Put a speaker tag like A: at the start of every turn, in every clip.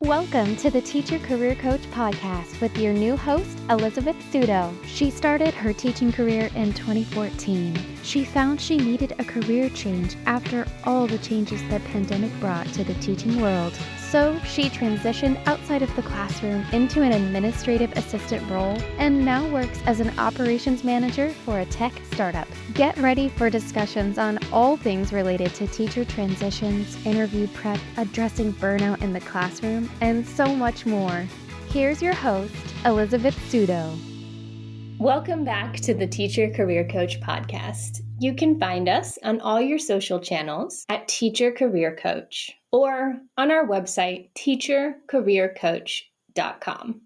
A: Welcome to the Teacher Career Coach podcast with your new host, Elizabeth Sudo. She started her teaching career in 2014. She found she needed a career change after all the changes the pandemic brought to the teaching world. So she transitioned outside of the classroom into an administrative assistant role and now works as an operations manager for a tech startup. Get ready for discussions on all things related to teacher transitions, interview prep, addressing burnout in the classroom, and so much more. Here's your host, Elizabeth Sudo.
B: Welcome back to the Teacher Career Coach podcast. You can find us on all your social channels at Teacher Career Coach or on our website, teachercareercoach.com.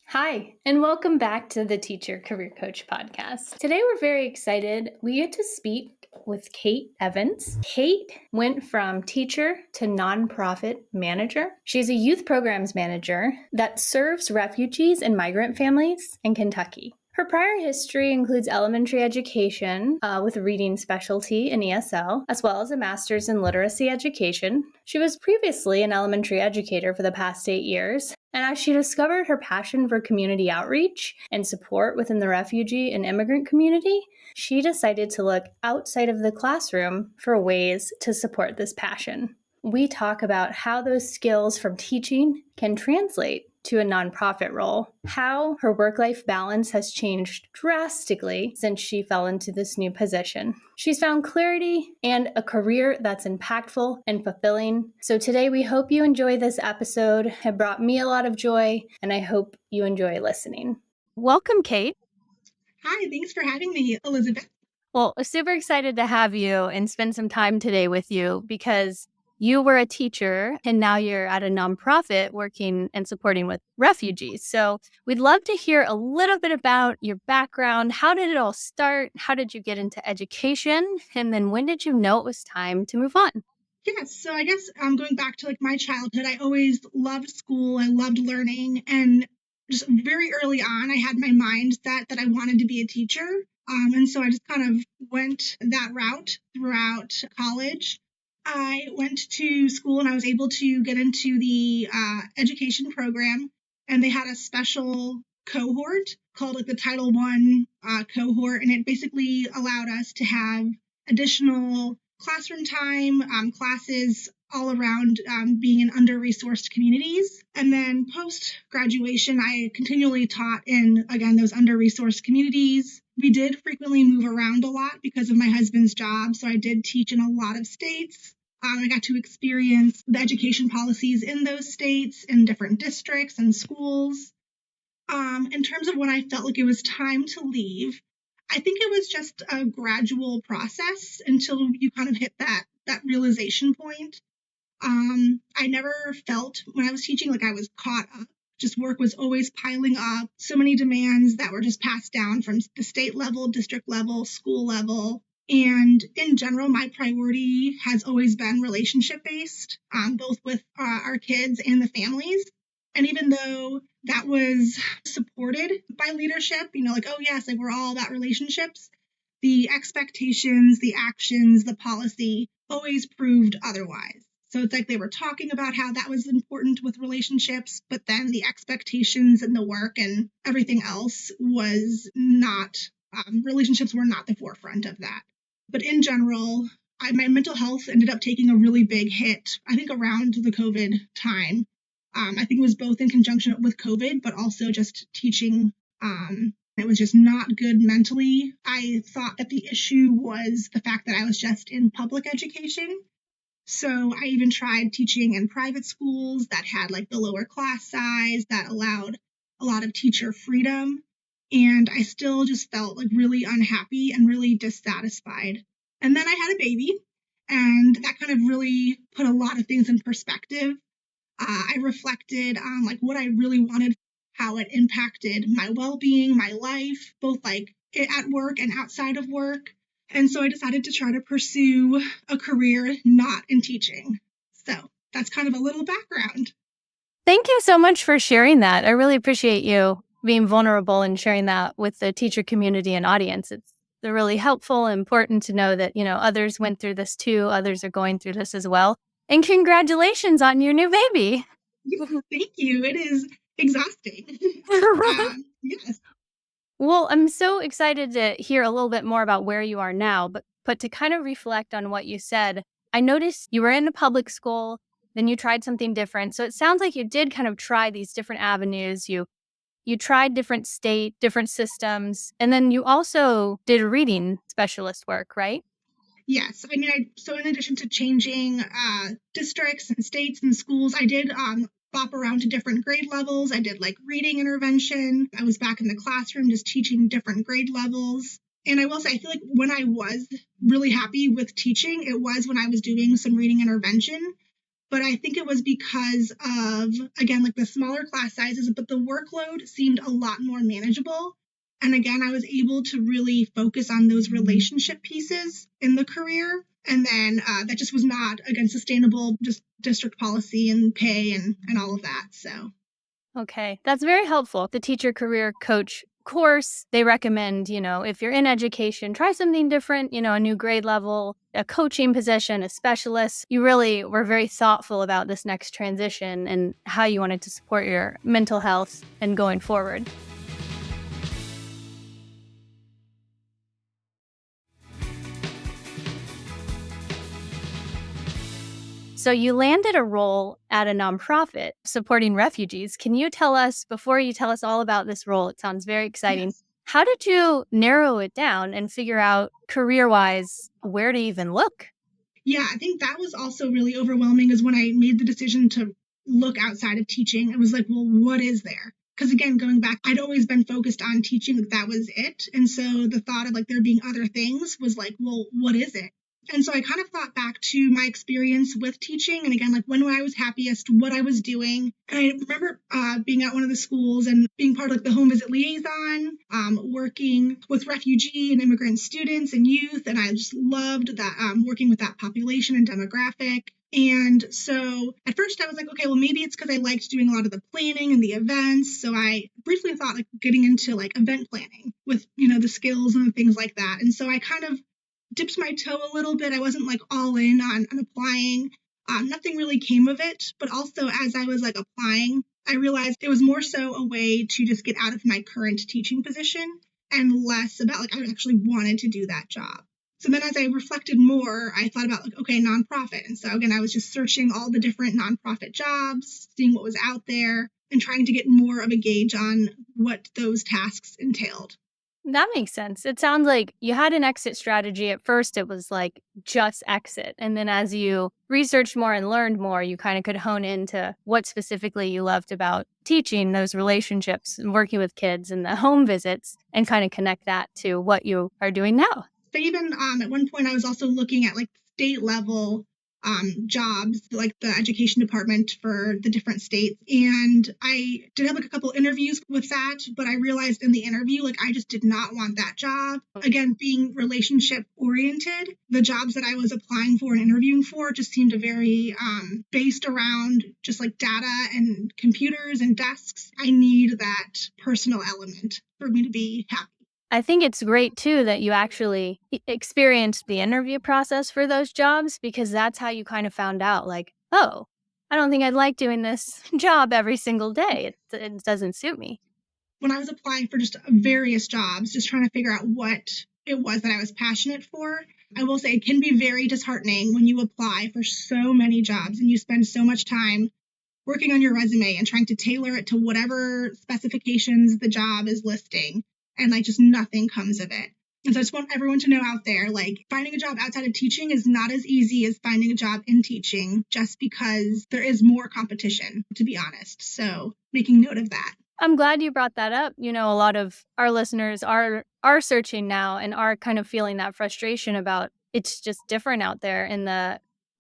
B: Hi, and welcome back to the Teacher Career Coach podcast. Today we're very excited. We get to speak with Kait Evans. Kait went from teacher to nonprofit manager. She's a youth programs manager that serves refugees and migrant families in Kentucky. Her prior history includes elementary education with a reading specialty in ESL, as well as a master's in literacy education. She was previously an elementary educator for the past 8 years, and as she discovered her passion for community outreach and support within the refugee and immigrant community, she decided to look outside of the classroom for ways to support this passion. We talk about how those skills from teaching can translate to a nonprofit role, how her work-life balance has changed drastically since she fell into this new position. She's found clarity and a career that's impactful and fulfilling. So today we hope you enjoy this episode. It brought me a lot of joy, and I hope you enjoy listening. Welcome, Kait.
C: Hi, thanks for having me, Elizabeth.
B: Well, super excited to have you and spend some time today with you because you were a teacher and now you're at a nonprofit working and supporting with refugees. So we'd love to hear a little bit about your background. How did it all start? How did you get into education? And then when did you know it was time to move on?
C: Yes, so I guess going back to my childhood, I always loved school. I loved learning, and just very early on, I had my mindset that I wanted to be a teacher. And so I just kind of went that route throughout college. I went to school and I was able to get into the education program, and they had a special cohort called the Title I cohort, and it basically allowed us to have additional classroom time, classes all around being in under-resourced communities. And then post-graduation, I continually taught in, again, those under-resourced communities. We did frequently move around a lot because of my husband's job, so I did teach in a lot of states. I got to experience the education policies in those states, in different districts and schools. In terms of when I felt like it was time to leave, I think it was just a gradual process until you kind of hit that realization point. I never felt when I was teaching like I was caught up. Just work was always piling up. So many demands that were just passed down from the state level, district level, school level. And in general, my priority has always been relationship-based, both with our kids and the families. And even though that was supported by leadership, oh yes, we're all about relationships, the expectations, the actions, the policy always proved otherwise. So it's like they were talking about how that was important with relationships, but then the expectations and the work and everything else was not, relationships were not the forefront of that. But in general, my mental health ended up taking a really big hit, I think around the COVID time. I think it was both in conjunction with COVID, but also just teaching. It was just not good mentally. I thought that the issue was the fact that I was just in public education. So I even tried teaching in private schools that had the lower class size, that allowed a lot of teacher freedom. And I still just felt really unhappy and really dissatisfied. And then I had a baby, and that kind of really put a lot of things in perspective. I reflected on what I really wanted, how it impacted my well-being, my life, both at work and outside of work. And so I decided to try to pursue a career not in teaching. So that's kind of a little background.
B: Thank you so much for sharing that. I really appreciate you being vulnerable and sharing that with the teacher community and audience. It's really helpful and important to know that, others went through this too. Others are going through this as well. And congratulations on your new baby.
C: Thank you. It is exhausting. Yes.
B: Well, I'm so excited to hear a little bit more about where you are now, but to kind of reflect on what you said, I noticed you were in a public school, then you tried something different. So it sounds like you did kind of try these different avenues. You tried different different systems, and then you also did reading specialist work, right?
C: Yes. I mean, so in addition to changing districts and states and schools, I did bop around to different grade levels. I did like reading intervention. I was back in the classroom just teaching different grade levels. And I will say, I feel like when I was really happy with teaching, it was when I was doing some reading intervention. But I think it was because of, again, like the smaller class sizes, but the workload seemed a lot more manageable. And again, I was able to really focus on those relationship pieces in the career. And then that just was not, again, sustainable, just district policy and pay and all of that. So,
B: Okay, that's very helpful. The teacher career coach course, they recommend, if you're in education, try something different, a new grade level, a coaching position, a specialist. You really were very thoughtful about this next transition and how you wanted to support your mental health and going forward. So you landed a role at a nonprofit supporting refugees. Can you tell us, before you tell us all about this role, it sounds very exciting.
C: yes.
B: How did you narrow it down and figure out career-wise where to even look?
C: Yeah, I think that was also really overwhelming is when I made the decision to look outside of teaching. It was like, well, what is there? Because again, going back, I'd always been focused on teaching, like that was it. And so the thought of like there being other things was like, well, what is it? And so I kind of thought back to my experience with teaching and again, like when I was happiest, what I was doing. And I remember being at one of the schools and being part of like the home visit liaison, working with refugee and immigrant students and youth. And I just loved that working with that population and demographic. And so at first I was like, okay, well, maybe it's because I liked doing a lot of the planning and the events. So I briefly thought like getting into like event planning with, the skills and the things like that. And so I kind of dipped my toe a little bit. I wasn't like all in on applying. Nothing really came of it. But also as I was like applying, I realized it was more so a way to just get out of my current teaching position and less about like I actually wanted to do that job. So then as I reflected more, I thought about like, okay, nonprofit. And so again, I was just searching all the different nonprofit jobs, seeing what was out there and trying to get more of a gauge on what those tasks entailed.
B: That makes sense. It sounds like you had an exit strategy. At first, it was like just exit. And then as you researched more and learned more, you kind of could hone into what specifically you loved about teaching, those relationships and working with kids and the home visits, and kind of connect that to what you are doing now.
C: So even at one point, I was also looking at like state level jobs, like the education department for the different states. And I did have like a couple interviews with that, but I realized in the interview, like I just did not want that job. Again, being relationship oriented, the jobs that I was applying for and interviewing for just seemed very based around just like data and computers and desks. I need that personal element for me to be happy.
B: I think it's great too that you actually experienced the interview process for those jobs, because that's how you kind of found out like, oh, I don't think I'd like doing this job every single day. It doesn't suit me.
C: When I was applying for just various jobs, just trying to figure out what it was that I was passionate for, I will say it can be very disheartening when you apply for so many jobs and you spend so much time working on your resume and trying to tailor it to whatever specifications the job is listing, and like just nothing comes of it. And so I just want everyone to know out there, like finding a job outside of teaching is not as easy as finding a job in teaching, just because there is more competition, to be honest. So making note of that.
B: I'm glad you brought that up. A lot of our listeners are searching now and are kind of feeling that frustration about it's just different out there in the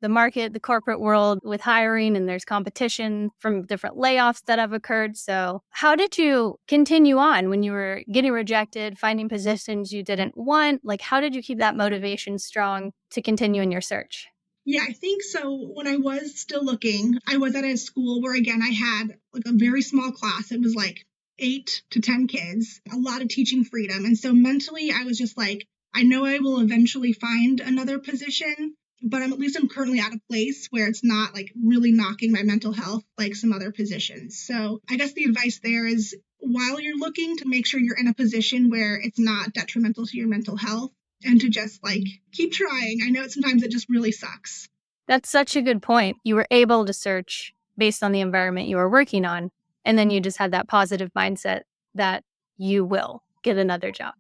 B: market, the corporate world with hiring, and there's competition from different layoffs that have occurred. So how did you continue on when you were getting rejected, finding positions you didn't want? Like, how did you keep that motivation strong to continue in your search?
C: Yeah, I think so. When I was still looking, I was at a school where, again, I had like a very small class. It was like 8 to 10 kids, a lot of teaching freedom. And so mentally, I was just like, I know I will eventually find another position, but I'm currently at a place where it's not like really knocking my mental health like some other positions. So I guess the advice there is while you're looking to make sure you're in a position where it's not detrimental to your mental health and to just like keep trying. I know sometimes it just really sucks.
B: That's such a good point. You were able to search based on the environment you were working on, and then you just had that positive mindset that you will get another job.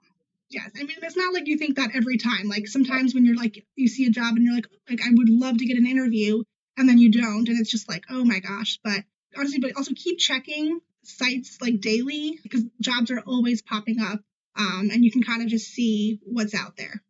C: Yes, I mean it's not like you think that every time. Like sometimes when you're like you see a job and you're like I would love to get an interview, and then you don't, and it's just like oh my gosh. But honestly, but also keep checking sites like daily because jobs are always popping up, and you can kind of just see what's out there.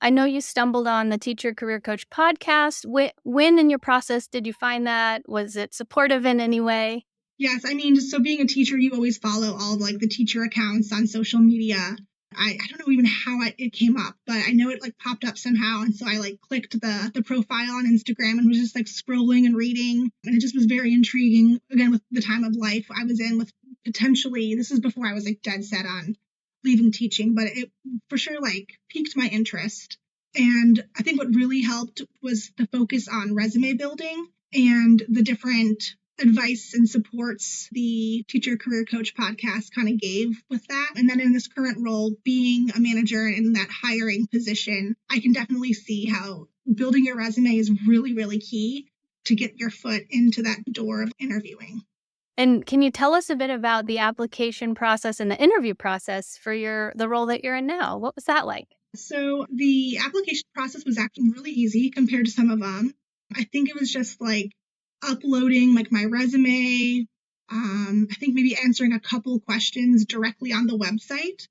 B: I know you stumbled on the Teacher Career Coach podcast. When in your process did you find that? Was it supportive in any way?
C: Yes, I mean, so being a teacher, you always follow all of like the teacher accounts on social media. I don't know even how it came up, but I know it like popped up somehow. And so I like clicked the profile on Instagram and was just like scrolling and reading. And it just was very intriguing. Again, with the time of life I was in with potentially, this is before I was like dead set on leaving teaching, but it for sure like piqued my interest. And I think what really helped was the focus on resume building and the different advice and supports the Teacher Career Coach podcast kind of gave with that. And then in this current role, being a manager in that hiring position, I can definitely see how building your resume is really, really key to get your foot into that door of interviewing.
B: And can you tell us a bit about the application process and the interview process for the role that you're in now? What was that like?
C: So the application process was actually really easy compared to some of them. I think it was just like uploading like my resume. I think maybe answering a couple questions directly on the website,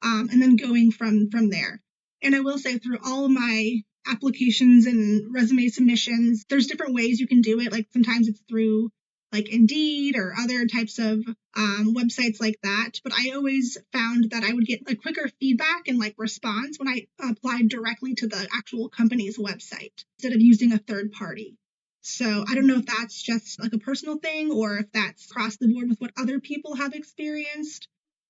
C: and then going from there. And I will say through all of my applications and resume submissions, there's different ways you can do it. Like sometimes it's through like Indeed or other types of websites like that. But I always found that I would get a quicker feedback and like response when I applied directly to the actual company's website instead of using a third party. So I don't know if that's just like a personal thing or if that's across the board with what other people have experienced.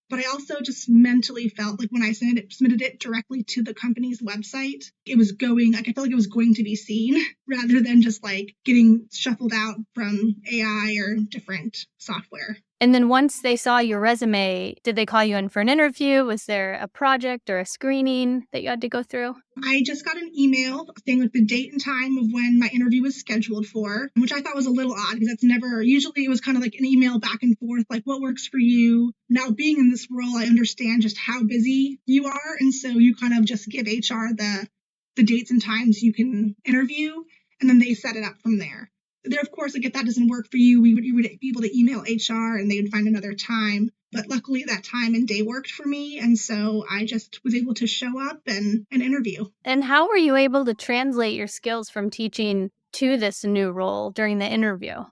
C: But I also just mentally felt like when I submitted it directly to the company's website, it was going, like I felt like it was going to be seen rather than just like getting shuffled out from AI or different software.
B: And then once they saw your resume, did they call you in for an interview? Was there a project or a screening that you had to go through?
C: I just got an email saying like the date and time of when my interview was scheduled for, which I thought was a little odd because that's never, usually it was kind of like an email back and forth, like what works for you. Now being in this role, I understand just how busy you are. And so you kind of just give HR the dates and times you can interview, and then they set it up from there. There, of course, like if that doesn't work for you, you would be able to email HR and they would find another time. But luckily that time and day worked for me. And so I just was able to show up and interview.
B: And how were you able to translate your skills from teaching to this new role during the interview?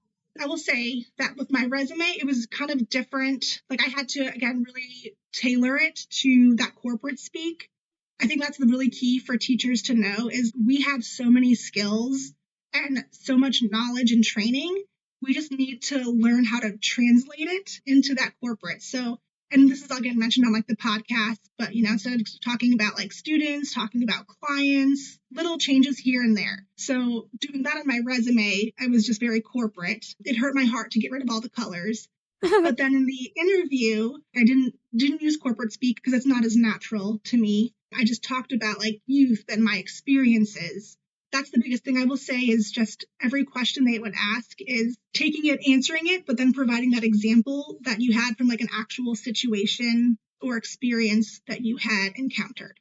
C: I will say that with my resume, it was kind of different. Like I had to, again, really tailor it to that corporate speak. I think that's the really key for teachers to know is we have so many skills and so much knowledge and training. We just need to learn how to translate it into that corporate. So, and this is all getting mentioned on like the podcast, but instead of talking about like students, talking about clients, little changes here and there. So doing that on my resume, I was just very corporate. It hurt my heart to get rid of all the colors. But then in the interview, I didn't use corporate speak because it's not as natural to me. I just talked about like youth and my experiences. That's the biggest thing I will say is just every question they would ask is taking it, answering it, but then providing that example that you had from like an actual situation or experience that you had encountered.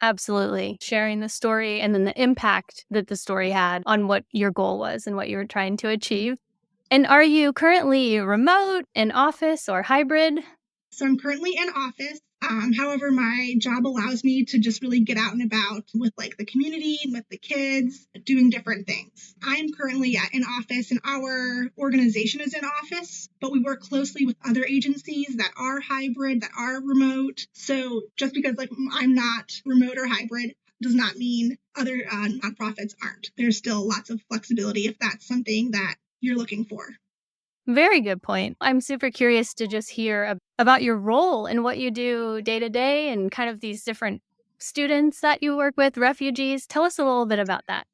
B: Absolutely. Sharing the story and then the impact that the story had on what your goal was and what you were trying to achieve. And are you currently remote, in office, or hybrid?
C: So I'm currently in office. However, my job allows me to just really get out and about with like the community and with the kids, doing different things. I'm currently in office and our organization is in office, but we work closely with other agencies that are hybrid, that are remote. So just because like I'm not remote or hybrid does not mean other nonprofits aren't. There's still lots of flexibility if that's something that you're looking for.
B: Very good point. I'm super curious to just hear about your role and what you do day to day and kind of these different students that you work with, refugees. Tell us a little bit about that.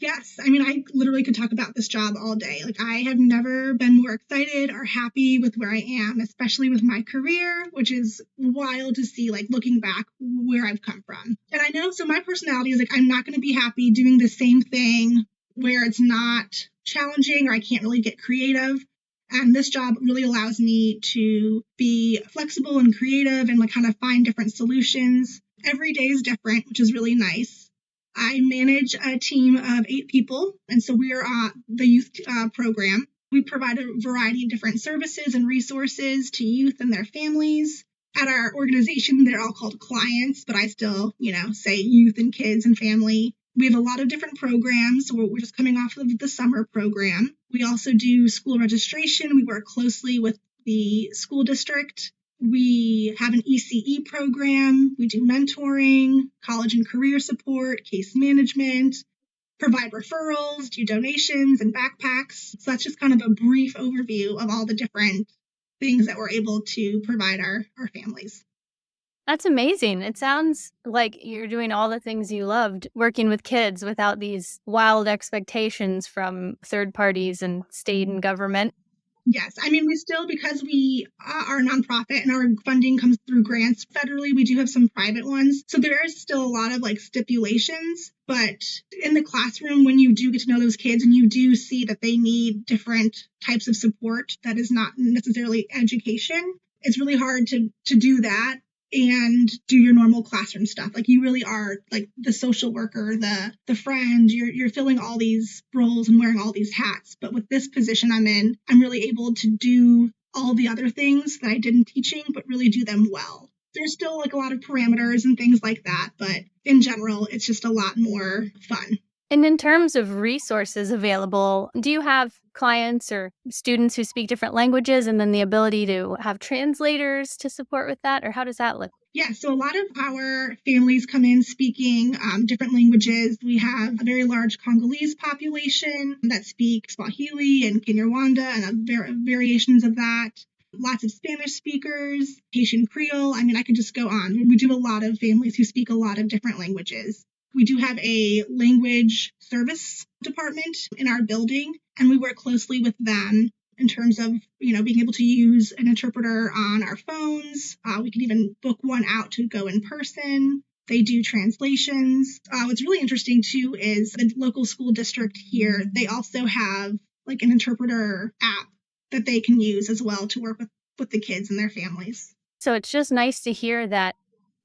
C: Yes. I mean, I literally could talk about this job all day. Like, I have never been more excited or happy with where I am, especially with my career, which is wild to see, like, looking back where I've come from. And I know, so my personality is like, I'm not going to be happy doing the same thing where it's not challenging or I can't really get creative. And this job really allows me to be flexible and creative and like kind of find different solutions. Every day is different, which is really nice. I manage a team of 8 people, and so we are the youth program. We provide a variety of different services and resources to youth and their families. At our organization, they're all called clients, but I still, say youth and kids and family. We have a lot of different programs. We're just coming off of the summer program. We also do school registration. We work closely with the school district. We have an ECE program. We do mentoring, college and career support, case management, provide referrals, do donations and backpacks. So that's just kind of a brief overview of all the different things that we're able to provide our families.
B: That's amazing. It sounds like you're doing all the things you loved working with kids without these wild expectations from third parties and state and government.
C: Yes. I mean, we still, because we are a nonprofit and our funding comes through grants federally, we do have some private ones. So there is still a lot of like stipulations. But in the classroom, when you do get to know those kids and you do see that they need different types of support that is not necessarily education, it's really hard to do that and do your normal classroom stuff. Like, you really are like the social worker, the friend. You're filling all these roles and wearing all these hats. But with this position I'm in, I'm really able to do all the other things that I did in teaching, but really do them well. There's still like a lot of parameters and things like that, but in general, it's just a lot more fun.
B: And in terms of resources available, do you have clients or students who speak different languages and then the ability to have translators to support with that? Or how does that look?
C: Yeah, so a lot of our families come in speaking different languages. We have a very large Congolese population that speak Swahili and Kinyarwanda and variations of that. Lots of Spanish speakers, Haitian Creole. I mean, I could just go on. We do a lot of families who speak a lot of different languages. We do have a language service department in our building, and we work closely with them in terms of, being able to use an interpreter on our phones. We can even book one out to go in person. They do translations. What's really interesting too is the local school district here, they also have like an interpreter app that they can use as well to work with the kids and their families.
B: So it's just nice to hear that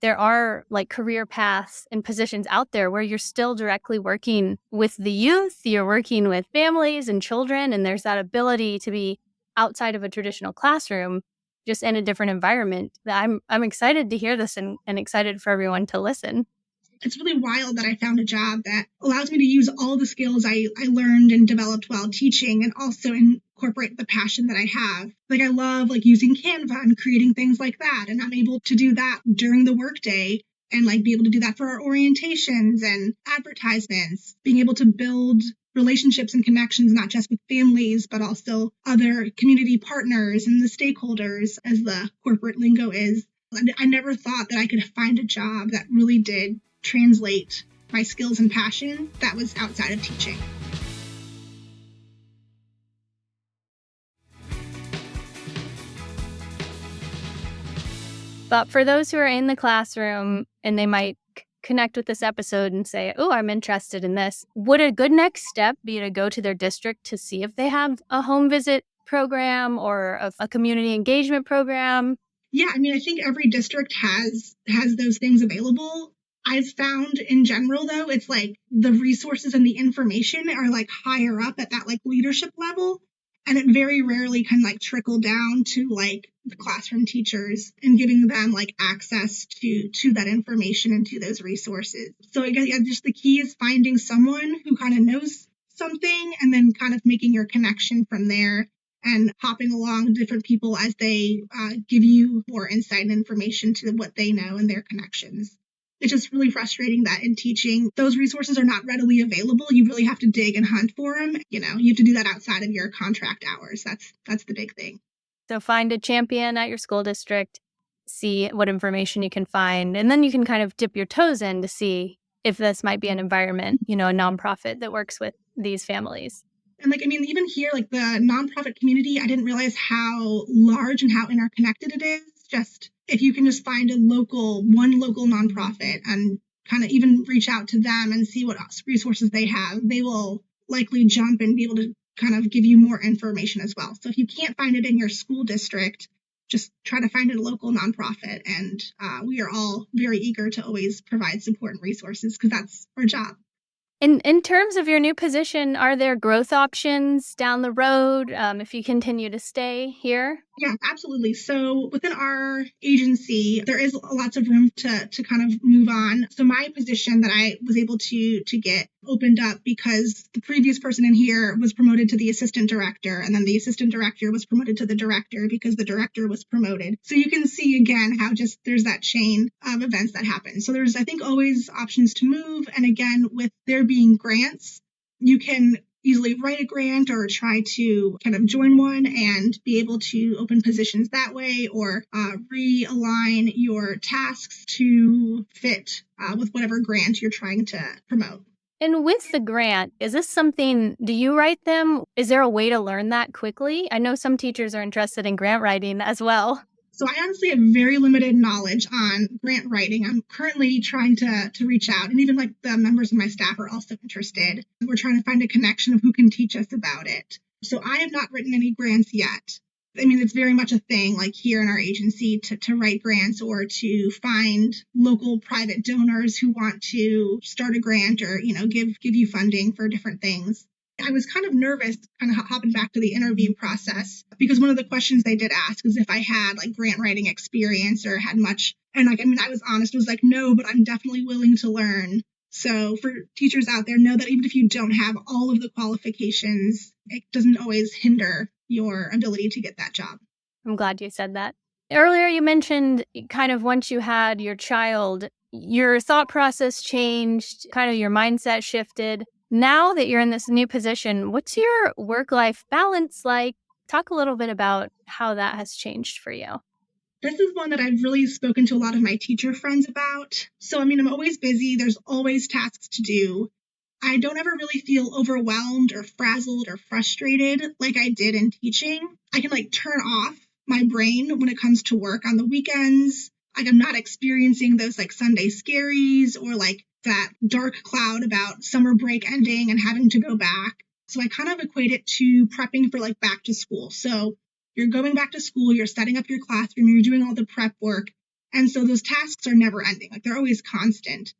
B: there are like career paths and positions out there where you're still directly working with the youth, you're working with families and children, and there's that ability to be outside of a traditional classroom, just in a different environment. I'm excited to hear this and excited for everyone to listen.
C: It's really wild that I found a job that allows me to use all the skills I learned and developed while teaching and also incorporate the passion that I have. Like, I love like using Canva and creating things like that. And I'm able to do that during the workday and like be able to do that for our orientations and advertisements, being able to build relationships and connections, not just with families, but also other community partners and the stakeholders, as the corporate lingo is. I never thought that I could find a job that really did translate my skills and passion that was outside of teaching.
B: But for those who are in the classroom and they might connect with this episode and say, oh, I'm interested in this, would a good next step be to go to their district to see if they have a home visit program or a community engagement program?
C: Yeah, I mean, I think every district has those things available. I've found in general, though, it's like the resources and the information are like higher up at that like leadership level. And it very rarely can like trickle down to like the classroom teachers and giving them like access to that information and to those resources. So I guess just the key is finding someone who kind of knows something and then kind of making your connection from there and hopping along different people as they give you more insight and information to what they know and their connections. It's just really frustrating that in teaching, those resources are not readily available. You really have to dig and hunt for them. You have to do that outside of your contract hours. That's the big thing.
B: So find a champion at your school district, see what information you can find, and then you can kind of dip your toes in to see if this might be an environment, a nonprofit that works with these families.
C: And even here, the nonprofit community, I didn't realize how large and how interconnected it is. Just if you can just find one local nonprofit and kind of even reach out to them and see what resources they have, they will likely jump and be able to kind of give you more information as well. So if you can't find it in your school district, just try to find a local nonprofit. And we are all very eager to always provide support and resources because that's our job.
B: In terms of your new position, are there growth options down the road if you continue to stay here?
C: Yeah, absolutely. So within our agency, there is lots of room to kind of move on. So my position that I was able to get opened up because the previous person in here was promoted to the assistant director, and then the assistant director was promoted to the director because the director was promoted. So you can see again how just there's that chain of events that happen. So there's, I think, always options to move. And again, with there being grants, you can easily write a grant or try to kind of join one and be able to open positions that way, or realign your tasks to fit with whatever grant you're trying to promote.
B: And with the grant, is this something, do you write them? Is there a way to learn that quickly? I know some teachers are interested in grant writing as well.
C: So I honestly have very limited knowledge on grant writing. I'm currently trying to reach out, and even the members of my staff are also interested. We're trying to find a connection of who can teach us about it. So I have not written any grants yet. I mean, it's very much a thing here in our agency to write grants or to find local private donors who want to start a grant or, give you funding for different things. I was kind of nervous, kind of hopping back to the interview process, because one of the questions they did ask is if I had grant writing experience or had much. And I was honest, was no, but I'm definitely willing to learn. So for teachers out there, know that even if you don't have all of the qualifications, it doesn't always hinder your ability to get that job.
B: I'm glad you said that. Earlier, you mentioned kind of once you had your child, your thought process changed, kind of your mindset shifted. Now that you're in this new position, what's your work-life balance like? Talk a little bit about how that has changed for you.
C: This is one that I've really spoken to a lot of my teacher friends about. So, I'm always busy. There's always tasks to do. I don't ever really feel overwhelmed or frazzled or frustrated like I did in teaching. I can turn off my brain when it comes to work on the weekends. I'm not experiencing those Sunday scaries or that dark cloud about summer break ending and having to go back. So I kind of equate it to prepping for back to school. So you're going back to school, you're setting up your classroom, you're doing all the prep work. And so those tasks are never ending. They're always constant,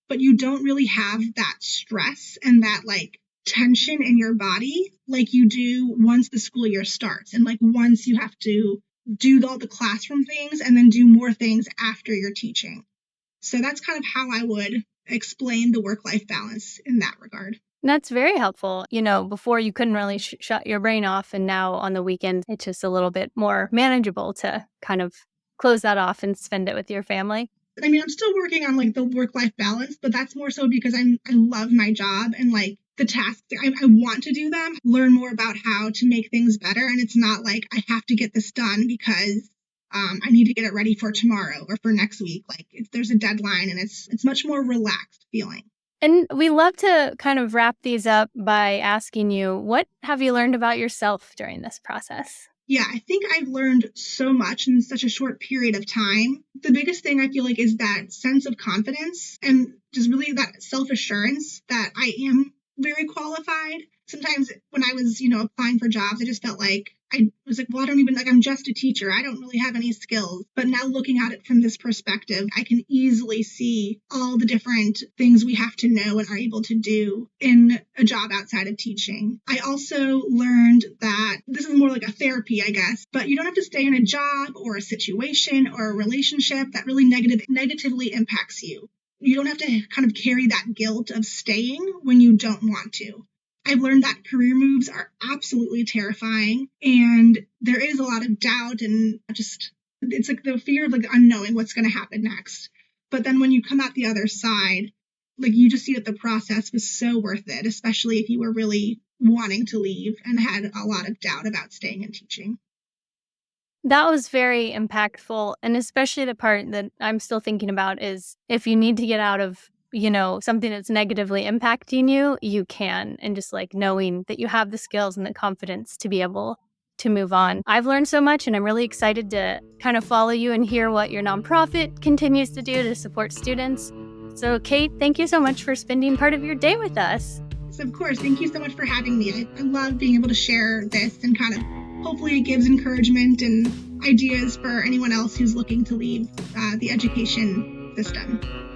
C: but you don't really have that stress and that tension in your body like you do once the school year starts. And once you have to do all the classroom things and then do more things after you're teaching. So that's kind of how I would explain the work-life balance in that regard.
B: That's very helpful. Before you couldn't really shut your brain off, and now on the weekend, it's just a little bit more manageable to kind of close that off and spend it with your family.
C: I'm still working on the work-life balance, but that's more so because I love my job and the tasks. I want to do them, learn more about how to make things better. And it's not I have to get this done because I need to get it ready for tomorrow or for next week. There's a deadline, and it's much more relaxed feeling.
B: And we love to kind of wrap these up by asking you, what have you learned about yourself during this process?
C: Yeah, I think I've learned so much in such a short period of time. The biggest thing I feel is that sense of confidence and just really that self-assurance that I am very qualified. Sometimes when I was, applying for jobs, I just felt I was well, I don't even, I'm just a teacher. I don't really have any skills. But now looking at it from this perspective, I can easily see all the different things we have to know and are able to do in a job outside of teaching. I also learned that this is more like a therapy, I guess, but you don't have to stay in a job or a situation or a relationship that really negatively impacts you. You don't have to kind of carry that guilt of staying when you don't want to. I've learned that career moves are absolutely terrifying, and there is a lot of doubt and just, it's the fear of unknowing what's going to happen next. But then when you come out the other side, you just see that the process was so worth it, especially if you were really wanting to leave and had a lot of doubt about staying in teaching.
B: That was very impactful. And especially the part that I'm still thinking about is if you need to get out of something that's negatively impacting you, you can. And just like knowing that you have the skills and the confidence to be able to move on. I've learned so much, and I'm really excited to kind of follow you and hear what your nonprofit continues to do to support students. So, Kait, thank you so much for spending part of your day with us.
C: So, of course, thank you so much for having me. I love being able to share this, and kind of hopefully it gives encouragement and ideas for anyone else who's looking to leave the education system.